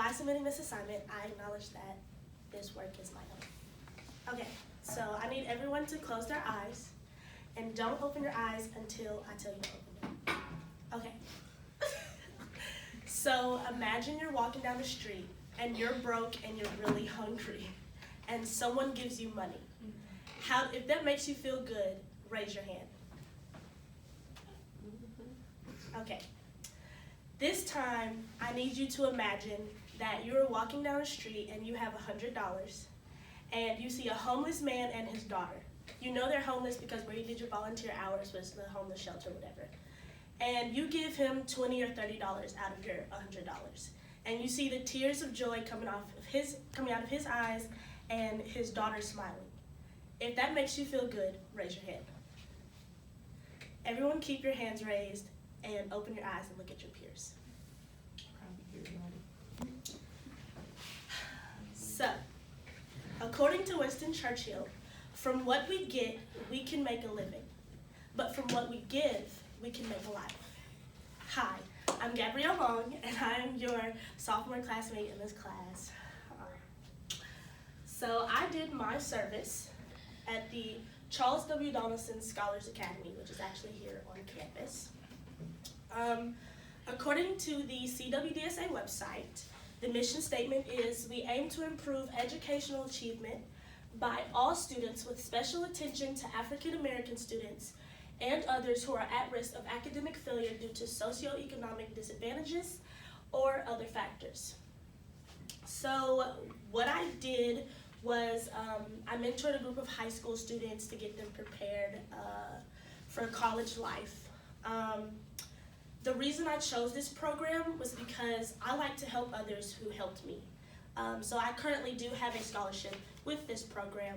by submitting this assignment, I acknowledge that this work is my own. Okay, so I need everyone to close their eyes and don't open your eyes until I tell you to open them. Okay. So imagine you're walking down the street and you're broke and you're really hungry and someone gives you money. If that makes you feel good, raise your hand. Okay. This time, I need you to imagine that you're walking down the street and you have $100 and you see a homeless man and his daughter. You know they're homeless because where you did your volunteer hours was the homeless shelter, whatever. And you give him $20 or $30 out of your $100. And you see the tears of joy coming out of his eyes and his daughter smiling. If that makes you feel good, raise your hand. Everyone keep your hands raised and open your eyes and look at your peers. So, according to Winston Churchill, from what we get, we can make a living. But from what we give, we can make a life. Hi, I'm Gabrielle Long, and I am your sophomore classmate in this class. So I did my service at the Charles W. Donaldson Scholars Academy, which is actually here on campus. According to the CWDSA website, the mission statement is, we aim to improve educational achievement by all students with special attention to African American students and others who are at risk of academic failure due to socioeconomic disadvantages or other factors. So what I did was I mentored a group of high school students to get them prepared for college life. The reason I chose this program was because I like to help others who helped me. So I currently do have a scholarship with this program,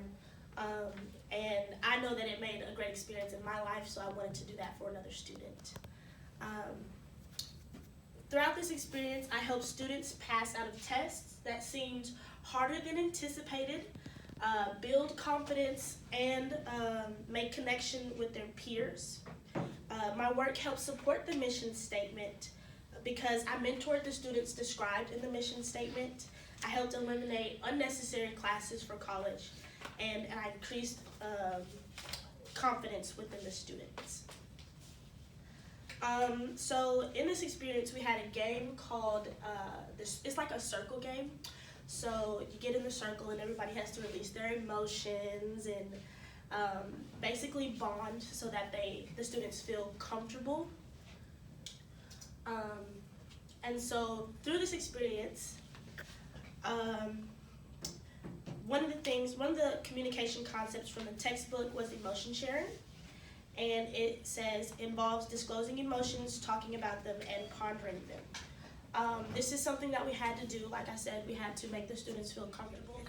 and I know that it made a great experience in my life, so I wanted to do that for another student. Throughout this experience, I helped students pass out of tests that seemed harder than anticipated, build confidence, and make connection with their peers. My work helped support the mission statement because I mentored the students described in the mission statement. I helped eliminate unnecessary classes for college, and I increased confidence within the students. So in this experience, we had a game called, it's like a circle game. So you get in the circle and everybody has to release their emotions and basically bond so that the students feel comfortable. And so through this experience, one of the communication concepts from the textbook was emotion sharing. And it says, involves disclosing emotions, talking about them, and pondering them. This is something that we had to do. Like I said, we had to make the students feel comfortable.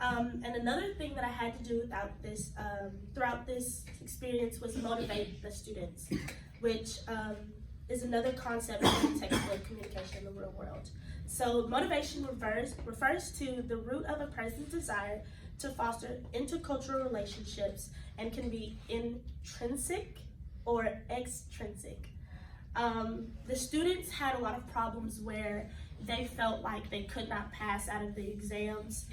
And another thing that I had to do throughout this experience was motivate the students, which is another concept in the textbook, communication in the real world. So motivation refers to the root of a person's desire to foster intercultural relationships and can be intrinsic or extrinsic. The students had a lot of problems where they felt like they could not pass out of the exams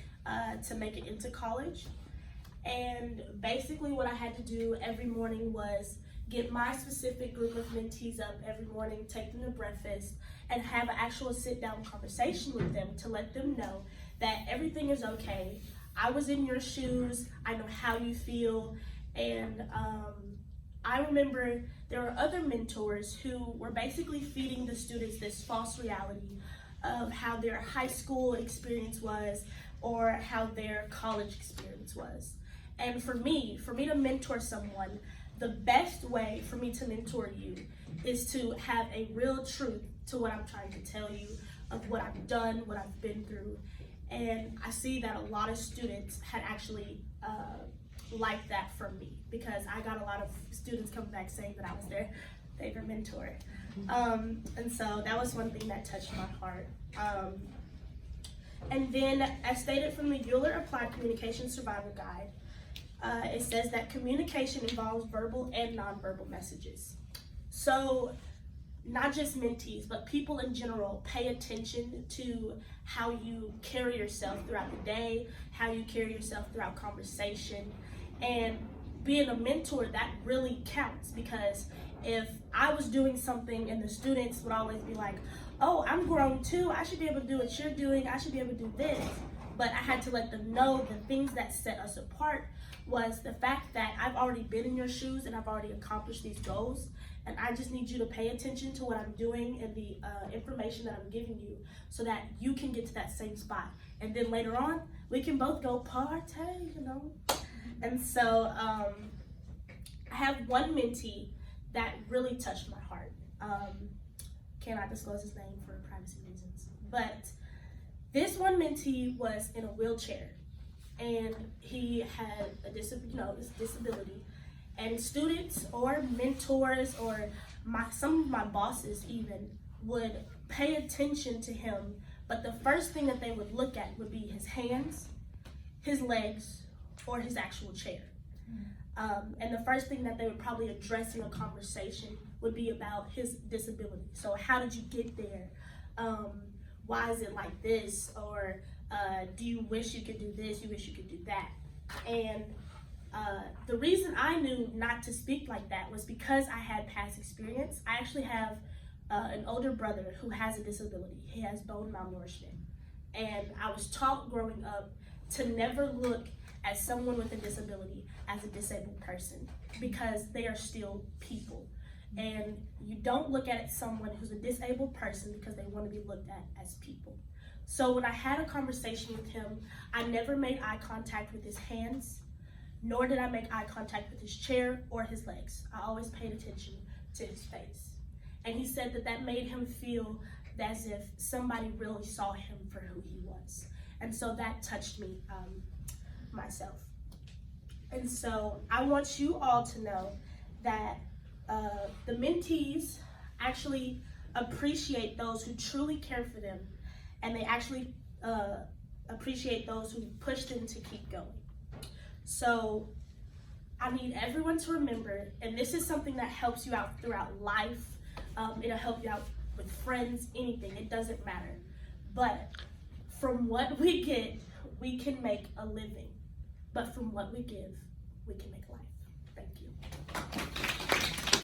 to make it into college. And basically what I had to do every morning was get my specific group of mentees up every morning, take them to breakfast, and have an actual sit-down conversation with them to let them know that everything is okay. I was in your shoes, I know how you feel, and I remember there were other mentors who were basically feeding the students this false reality of how their high school experience was or how their college experience was. And for me to mentor someone, the best way for me to mentor you is to have a real truth to what I'm trying to tell you, of what I've done, what I've been through. And I see that a lot of students had actually liked that from me, because I got a lot of students come back saying that I was their favorite mentor. And so that was one thing that touched my heart. And then, as stated from the Euler Applied Communication Survival Guide, it says that communication involves verbal and nonverbal messages. So not just mentees, but people in general, pay attention to how you carry yourself throughout the day, how you carry yourself throughout conversation. And being a mentor, that really counts, because if I was doing something and the students would always be like, oh, I'm grown too, I should be able to do what you're doing, I should be able to do this. But I had to let them know the things that set us apart was the fact that I've already been in your shoes and I've already accomplished these goals. And I just need you to pay attention to what I'm doing and the information that I'm giving you so that you can get to that same spot. And then later on, we can both go party, you know? And so I have one mentee that really touched my heart. Cannot disclose his name for privacy reasons. But this one mentee was in a wheelchair, and he had a disability. And students or mentors or some of my bosses even would pay attention to him, but the first thing that they would look at would be his hands, his legs, or his actual chair. And the first thing that they would probably address in a conversation would be about his disability. So how did you get there? Why is it like this? Or do you wish you could do this? You wish you could do that? And the reason I knew not to speak like that was because I had past experience. I actually have an older brother who has a disability. He has bone malnourishment. And I was taught growing up to never look at someone with a disability as a disabled person, because they are still people. And you don't look at someone who's a disabled person because they want to be looked at as people. So when I had a conversation with him, I never made eye contact with his hands, nor did I make eye contact with his chair or his legs. I always paid attention to his face. And he said that that made him feel as if somebody really saw him for who he was. And so that touched me myself. And so I want you all to know that the mentees actually appreciate those who truly care for them, and they actually appreciate those who push them to keep going. So I need everyone to remember, and this is something that helps you out throughout life. It'll help you out with friends, anything, it doesn't matter. But from what we get, we can make a living. But from what we give, we can make life. Thank you.